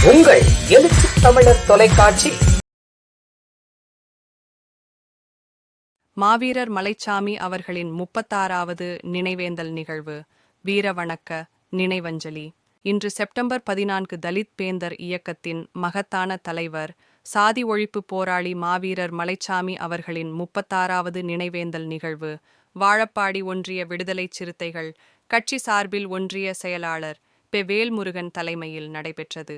உங்கள் எழுச்சி தமிழர் தொலைக்காட்சி. மாவீரர் மலைச்சாமி அவர்களின் 36வது நினைவேந்தல் நிகழ்வு வீரவணக்க நினைவஞ்சலி. இன்று செப்டம்பர் 14 தலித் பேந்தர் இயக்கத்தின் மகத்தான தலைவர், சாதி ஒழிப்பு போராளி மாவீரர் மலைச்சாமி அவர்களின் 36வது நினைவேந்தல் நிகழ்வு வாழப்பாடி ஒன்றிய விடுதலை சிறுத்தைகள் கட்சி சார்பில் ஒன்றிய செயலாளர் பெ. வேல்முருகன் தலைமையில் நடைபெற்றது.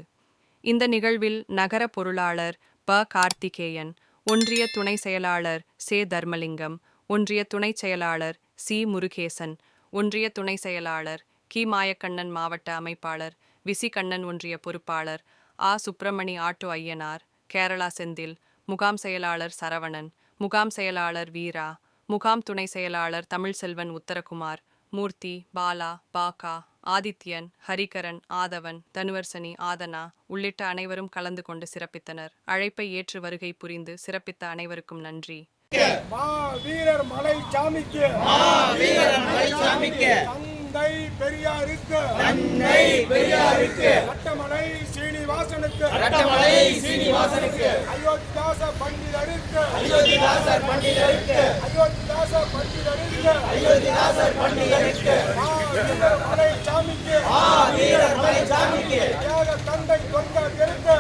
இந்த நிகழ்வில் நகர பொருளாளர் ப. கார்த்திகேயன், ஒன்றிய துணை செயலாளர் சே. தர்மலிங்கம், ஒன்றிய துணை செயலாளர் சி. முருகேசன், ஒன்றிய துணை செயலாளர் கி. மாயக்கண்ணன், மாவட்ட அமைப்பாளர் விசி கண்ணன், ஒன்றிய பொறுப்பாளர் ஆ. சுப்பிரமணி, ஆட்டோ ஐயனார், கேரளா செந்தில், முகாம் செயலாளர் சரவணன், முகாம் செயலாளர் வீரா, முகாம் துணை செயலாளர் தமிழ்செல்வன், உத்தரகுமார், மூர்த்தி, பாலா, பாகா, ஆதித்யன், ஹரிகரன், ஆதவன், தனுவர்சனி, ஆதனா உள்ளிட்ட அனைவரும் கலந்து கொண்டு சிறப்பித்தனர். அழைப்பை ஏற்று வருகை புரிந்து சிறப்பித்த அனைவருக்கும் நன்றி. வீரர் மலைச்சாமிக்கு, தந்தை பெரியாருக்கு, ரட்டமலை சீனிவாசனுக்கு, அயோத்திதாச பண்டிதருக்கு, மலைச்சாமிக்கு, தியாக தந்தை தொல்காப்பியருக்கு,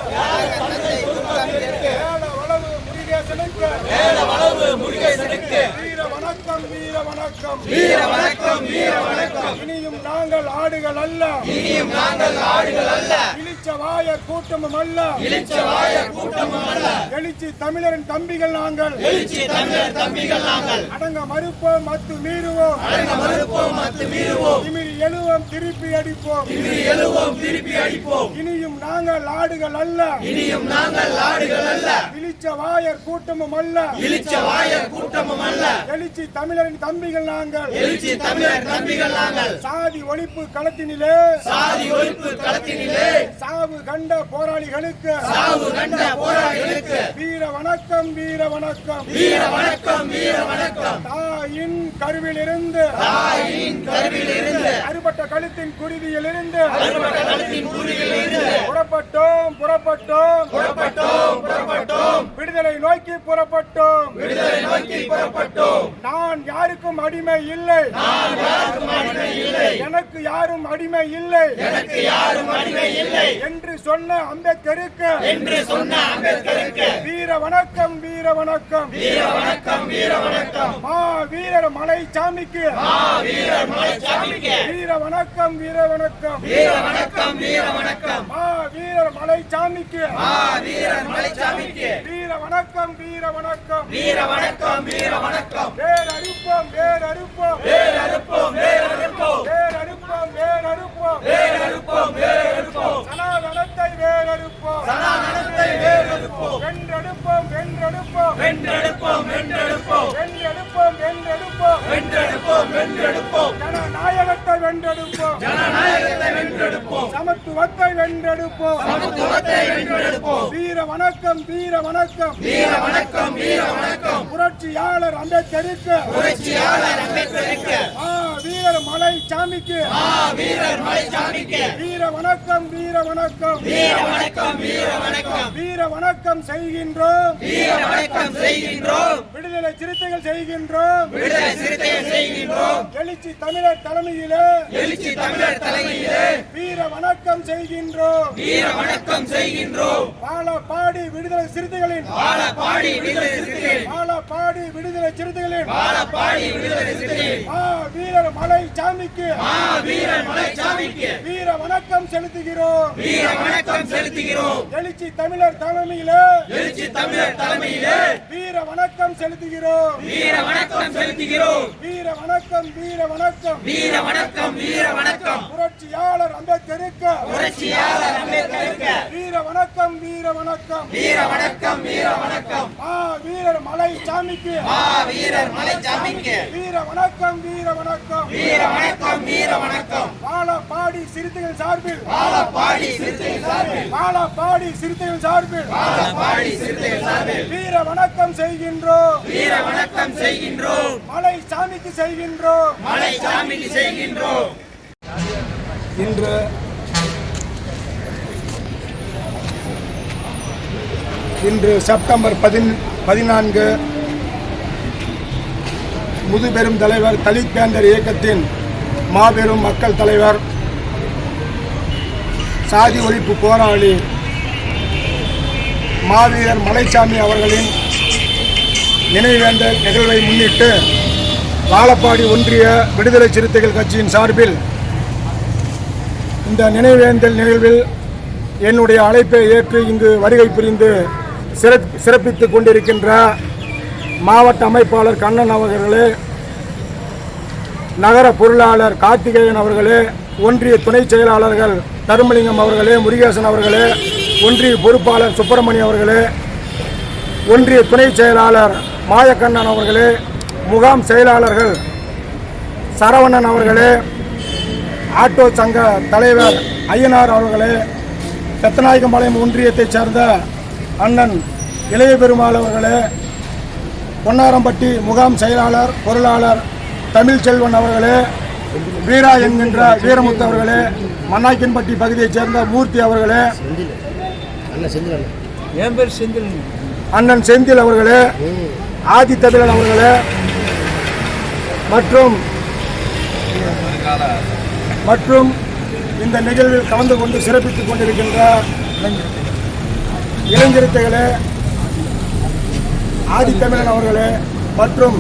முருகேசனுக்கு வீர வணக்கம், வீர வணக்கம், வீர வணக்கம், வீர வணக்கம். இனியும் நாங்கள் ஆடுகள் அல்ல, இனியும் நாங்கள் ஆடுகள் அல்ல, இளிச்சவாய கூட்டமும் அல்ல, இளிச்சவாய கூட்டமும் அல்ல, எழுச்சி தமிழரின் தம்பிகள் நாங்கள், எழுச்சி தமிழர் தம்பிகள் நாங்கள். அடங்க மறுப்போம், மத்து மீறுவோம், அடங்க மறுப்போம், மத்து மீறுவோம், திமிரி எழுவோம், திருப்பி அடிப்போம், திமிரி எழுவோம், திருப்பி அடிப்போம். இனியும் நாங்கள் ஆடுகள் அல்ல, இனியும் நாங்கள் ஆடுகள் அல்ல, இளிச்சவாயர் கூட்டமும் அல்ல, இளிச்சவாயர் கூட்டமும் அல்ல, எழுச்சி தமிழரின் தம்பிகள் நாங்கள், எழுச்சி தமிழர் தம்பிகள் நாங்கள். சாதி ஒழிப்பு களத்தினிலே, சாதி ஒழிப்பு களத்தினிலே சாவு கண்ட போராளிகளுக்கு, சாவு கண்ட போராளிகளுக்கு வீர வணக்கம், வீர வணக்கம், வீர வணக்கம், வீர வணக்கம். தாயின் கருவிலிருந்து, தாயின் கருவிலிருந்து அறுபட்ட கழுத்தின் குருதியிலிருந்து, அறுபட்ட கழுத்தின் குருதியிலிருந்து புறப்பட்டோம், புறப்பட்டோம், புறப்பட்டோம், புறப்பட்டோம், விடுதலை நோக்கி புறப்பட்டோம், விடுதலை நோக்கி புறப்பட்டோம். நான் யாருக்கும் அடிமை இல்லை, நான் யாருக்கும் அடிமை இல்லை, எனக்கு யாரும் அடிமை இல்லை, எனக்கு யாரும் அடிமை இல்லை என்று சொன்ன அம்பேத்கருக்கு, என்று சொன்ன அம்பேத்கருக்கு வீர வணக்கம், வீர வணக்கம், வீர வணக்கம், வீர வணக்கம். வீரர் மலைச்சாமிக்கு, வீரர் மலைச்சாமிக்கு வீர வணக்கம், வீர வணக்கம், வீர வணக்கம், வீர வணக்கம். வீரர் மலைச்சாமிக்கு, வீரர் மலைச்சாமிக்கு வீர வணக்கம், வீர வணக்கம், வீர வணக்கம், வீர வணக்கம். வேர் அறுப்போம், வேர் அறுப்போம், வேர் அறுப்போம், வேர் அறுப்போம், வேர் அறுப்போம், வேர் அறுப்போம், வேர் அறுப்போம், வேர் அறுப்போம். சனாதனத்தை வேர் அறுப்போம், சனாதனத்தை வேர் அறுப்போம். வென்றெடுப்போம், வென்றெடுப்போம், வென்றெடுப்போம், வென்றெடுப்போம், வென்றெடுப்போம், வென்றெடுப்போம், வென்றெடுப்போம், வென்றெடுப்போம். ஜனநாயகத்தை வென்றெடுப்போம், ஜனநாயகத்தை வென்றெடுப்போம், சமத்துவத்தை வென்றெடுப்போம், சமத்துவத்தை வென்றெடுப்போம். வீர வணக்கம், வீர வணக்கம், வீர வணக்கம், வீர வணக்கம். புரட்சியாளர் அம்பேத்கருக்கு, புரட்சியாளர் அம்பேத்கருக்கு வீரர் மலைச்சாமிக்கு, வீரர் மலைச்சாமிக்கு வீர வணக்கம், வீர வணக்கம், வீர வணக்கம், வீர வணக்கம். வீர வணக்கம் செய்கின்றோம், வீர வணக்கம் செய்கின்றோம், விடுதலை சிறுத்தைகள் செய்கின்றோம், விடுதலை சிறுத்தைகள் செய்கின்றோம். எழுச்சி தமிழர் தலைமையிலே, எழுச்சி தமிழர் தலைமையிலே வீர வணக்கம் செய்கின்றோம், வீர வணக்கம் செய்கின்றோம். வாழப்பாடி விடுதலை சிறுத்தைகளின், வாழப்பாடி விடுதலை சிறுத்தைகள், வாழப்பாடி விடுதலை சிறுத்தைகளின், வாழப்பாடி விடுதலை சிறுத்தைகள் வீரர் மலைச்சாமிக்கு, வீரர் மலைச்சாமிக்கு வீர வணக்கம் செலுத்துகிறோம், வீர வணக்கம் செலுத்துகிறோம். எழுச்சி தமிழர் தலைமையிலே, எழுச்சி தமிழர் தலைமையிலே வீர வணக்கம் செலுத்துகிறோம், வீர வணக்கம் செலுத்துகிறோம். வீர வணக்கம், வீர வணக்கம், வீர வணக்கம், வீர வணக்கம். புரட்சியாளர் அம்பேத்கருக்கு, புரட்சியாளர் அம்பேத்கருக்கு வீர வணக்கம், வீர வணக்கம், வீர வணக்கம், வீர வணக்கம். வீரர் மலைச்சாமிக்கு, வீரர் மலைச்சாமிக்கு வீர வணக்கம், வீர வணக்கம், வீர வணக்கம், வீர வணக்கம். வாழப்பாடி சிறுத்தைகள் சார்பில், வாழப்பாடி சிறுத்தைகள் சார்பில், வாழப்பாடி சிறுத்தைகள் சார்பில், வாழப்பாடி சிறுத்தைகள் சார்பில் வீர வணக்கம் செய்கின்றோம், வீர வணக்கம் செய்கின்றோம். மலைச்சாமிக்கு செய்கின்றோம், மலைச்சாமிக்கு செய்கின்றோம். இன்று இன்று செப்டம்பர் 14 முதுபெரும் தலைவர் தலித் பேந்தர் இயக்கத்தின் மாபெரும் மக்கள் தலைவர், சாதி ஒழிப்பு போராளி மாவீரர் மலைச்சாமி அவர்களின் நினைவேந்தல் நிகழ்வை முன்னிட்டு வாழப்பாடி ஒன்றிய விடுதலை சிறுத்தைகள் கட்சியின் சார்பில் இந்த நினைவேந்தல் நிகழ்வில் என்னுடைய அழைப்பை ஏற்று இங்கு வருகை புரிந்து சிறப்பித்துக் கொண்டிருக்கின்ற மாவட்ட அமைப்பாளர் கண்ணன் அவர்களே, நகர பொருளாளர் கார்த்திகேயன் அவர்களே, ஒன்றிய துணை செயலாளர்கள் தருமலிங்கம் அவர்களே, முருகேசன் அவர்களே, ஒன்றிய பொறுப்பாளர் சுப்பிரமணியம் அவர்களே, ஒன்றிய துணை செயலாளர் மாயக்கண்ணன் அவர்களே, முகாம் செயலாளர்கள் சரவணன் அவர்களே, ஆட்டோ சங்க தலைவர் ஐயனார் அவர்களே, பெத்தநாயக்கம்பாளையம் ஒன்றியத்தைச் சேர்ந்த அண்ணன் இளைய பெருமாள் அவர்களே, பொன்னாரம்பட்டி முகாம் செயலாளர் பொருளாளர் தமிழ்ச்செல்வன் அவர்களே, வீரா என்கின்ற வீரமுத்து அவர்களே, மன்னாய்க்கன்பட்டி பகுதியைச் சேர்ந்த மூர்த்தி அவர்களே, அண்ணன் செந்தில் அவர்களே, ஆதித்தமிழன் அவர்களே மற்றும் இந்த நிகழ்வில் கலந்து கொண்டு சிறப்பித்துக் கொண்டிருக்கின்ற இளைஞர்களே, ஆதித்தமிழன் அவர்களே மற்றும்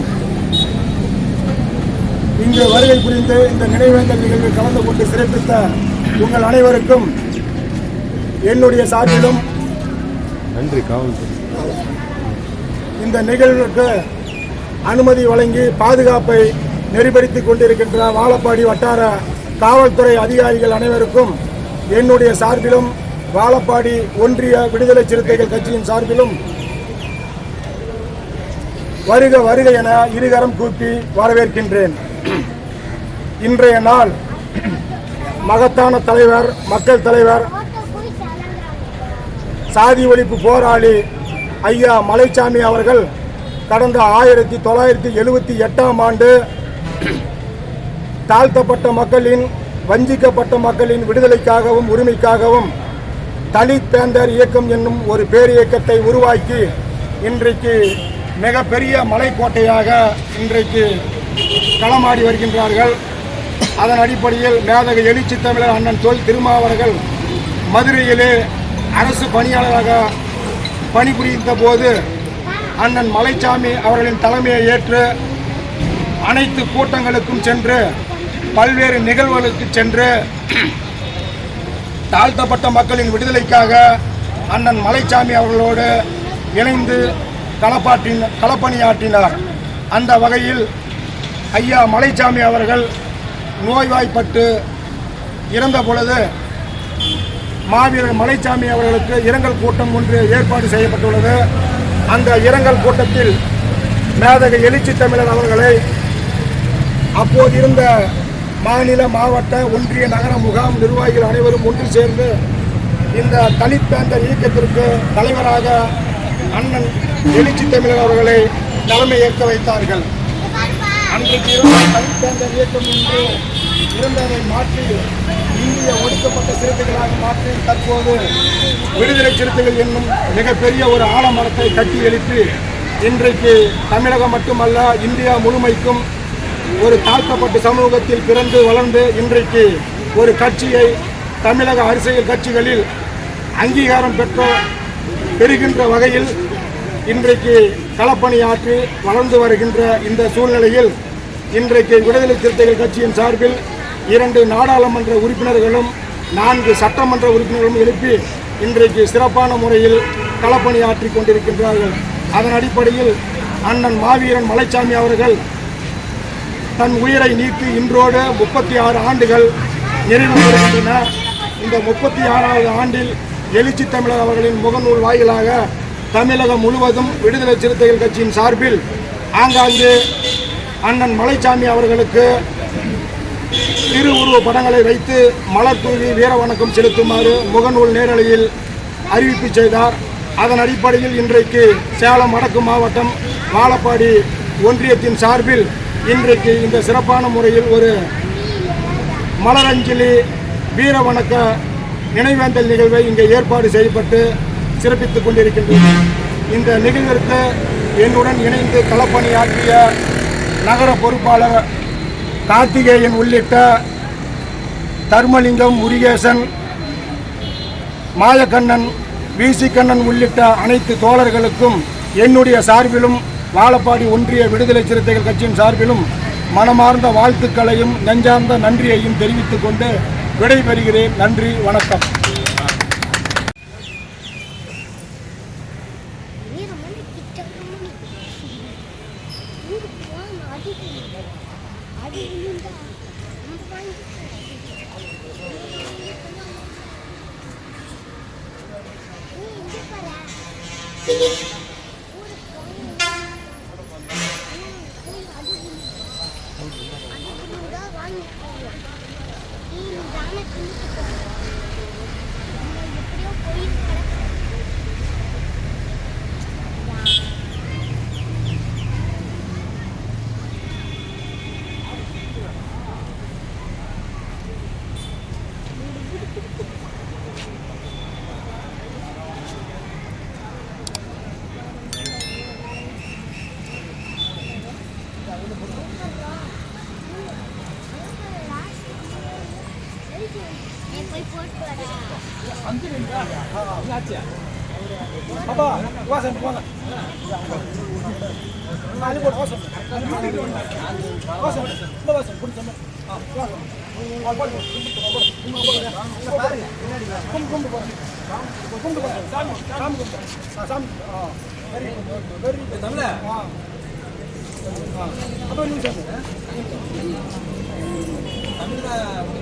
இங்கு வருகை புரிந்து இந்த நினைவேந்தல் நிகழ்வில் கலந்து கொண்டு சிறப்பித்த உங்கள் அனைவருக்கும் என்னுடைய சார்பிலும் நன்றி. இந்த நிகழ்வுக்கு அனுமதி வழங்கி பாதுகாப்பை நெறிப்படுத்திக் கொண்டிருக்கின்ற வாழப்பாடி வட்டார காவல்துறை அதிகாரிகள் அனைவருக்கும் என்னுடைய சார்பிலும் வாழப்பாடி ஒன்றிய விடுதலை சிறுத்தைகள் கட்சியின் சார்பிலும் வருக வருக என இருகரம் கூப்பி வரவேற்கின்றேன். இன்றைய நாள் மகத்தான தலைவர், மக்கள் தலைவர், சாதி ஒழிப்பு போராளி ஐயா மலைச்சாமி அவர்கள் கடந்த 1978ஆம் ஆண்டு தாழ்த்தப்பட்ட மக்களின், வஞ்சிக்கப்பட்ட மக்களின் விடுதலைக்காகவும் உரிமைக்காகவும் தலித் பேந்தர் இயக்கம் என்னும் ஒரு பேரியக்கத்தை உருவாக்கி இன்றைக்கு மிகப்பெரிய மலைக்கோட்டையாக இன்றைக்கு களமாடி வருகின்றார்கள். அதன் அடிப்படையில் மேதக எழுச்சி தமிழர் அண்ணன் தொல் திருமாவர்கள் மதுரையிலே அரசு பணியாளராக பணிபுரிந்த போது அண்ணன் மலைச்சாமி அவர்களின் தலைமையை ஏற்று அனைத்து கூட்டங்களுக்கும் சென்று பல்வேறு நிகழ்வுகளுக்கு சென்று தாழ்த்தப்பட்ட மக்களின் விடுதலைக்காக அண்ணன் மலைச்சாமி அவர்களோடு இணைந்து களப்பணியாற்றினார். அந்த வகையில் ஐயா மலைச்சாமி அவர்கள் நோய்வாய்ப்பட்டு இறந்த பொழுது மாவீரர் மலைச்சாமி அவர்களுக்கு இரங்கல் கூட்டம் ஒன்று ஏற்பாடு செய்யப்பட்டுள்ளது. அந்த இரங்கல் கூட்டத்தில் மேதக எழுச்சி தமிழர் அவர்களை அப்போது இருந்த மாநில, மாவட்ட, ஒன்றிய, நகர முகாம் நிர்வாகிகள் அனைவரும் ஒன்று சேர்ந்து இந்த தலித் பேந்தர் இயக்கத்திற்கு தலைவராக அண்ணன் எழுச்சி தமிழர் அவர்களை தலைமை ஏற்க வைத்தார்கள். அன்றைக்கு இருந்த தலித் பேந்தர் இயக்கம் என்று இருந்ததை மாற்றி இந்திய ஒடுக்கப்பட்ட சிறுத்தைகளாக மாற்றி தற்போது விடுதலை சிறுத்தைகள் என்னும் மிகப்பெரிய ஒரு ஆலமரத்தை கட்டி எழுப்பி இன்றைக்கு தமிழகம் மட்டுமல்ல இந்தியா முழுமைக்கும் ஒரு தாழ்த்தப்பட்ட சமூகத்தில் பிறந்து வளர்ந்து இன்றைக்கு ஒரு கட்சியை தமிழக அரசியல் கட்சிகளில் அங்கீகாரம் பெறுகின்ற வகையில் இன்றைக்கு களப்பணியாற்றி வளர்ந்து வருகின்ற இந்த சூழ்நிலையில் இன்றைக்கு விடுதலை சிறுத்தைகள் கட்சியின் சார்பில் 2 நாடாளுமன்ற உறுப்பினர்களும் 4 சட்டமன்ற உறுப்பினர்களும் எழுப்பி இன்றைக்கு சிறப்பான முறையில் களப்பணியாற்றி கொண்டிருக்கின்றார்கள். அதன் அடிப்படையில் அண்ணன் மாவீரன் மலைச்சாமி அவர்கள் தன் உயிரை நீத்து இன்றோடு 36 ஆண்டுகள் நிறைவு பெறுகின்றன. இந்த 36வது ஆண்டில் எழுச்சி தமிழர் அவர்களின் முகநூல் வாயிலாக தமிழகம் முழுவதும் விடுதலை சிறுத்தைகள் கட்சியின் சார்பில் ஆங்காங்கே அண்ணன் மலைச்சாமி அவர்களுக்கு திருவுருவ படங்களை வைத்து மலர் தூவி வீர வணக்கம் செலுத்துமாறு முகநூல் நேரலையில் அறிவிப்பு செய்தார். அதன் அடிப்படையில் இன்றைக்கு சேலம் வடக்கு மாவட்டம் வாழப்பாடி ஒன்றியத்தின் சார்பில் இன்றைக்கு இந்த சிறப்பான முறையில் ஒரு மலரஞ்சலி வீர வணக்க நினைவேந்தல் நிகழ்வை இங்கே ஏற்பாடு செய்யப்பட்டு சிறப்பித்துக் கொண்டிருக்கின்றனர். இந்த நிகழ்விற்கு என்னுடன் இணைந்து களப்பணியாற்றிய நகர பொறுப்பாளர் கார்த்திகேயன் உள்ளிட்ட தர்மலிங்கம், முருகேசன், மாயக்கண்ணன், விசி கண்ணன் உள்ளிட்ட அனைத்து தோழர்களுக்கும் என்னுடைய சார்பிலும் வாழப்பாடி ஒன்றிய விடுதலை சிறுத்தைகள் கட்சியின் சார்பிலும் மனமார்ந்த வாழ்த்துக்களையும் நெஞ்சார்ந்த நன்றியையும் தெரிவித்துக் கொண்டு விடைபெறுகிறேன். நன்றி, வணக்கம். அப்பா வாசன் போங்க. நாலு போடு வாசன். வாசன் இந்த வாசன் புடிச்சமா. வாசன். போடு. கும்பு போடு. கும்பு போடு. சாமி கும்பு. சாமி. Very good. தமிழ. அப்ப நீ சொல்லு. தமிழ்ல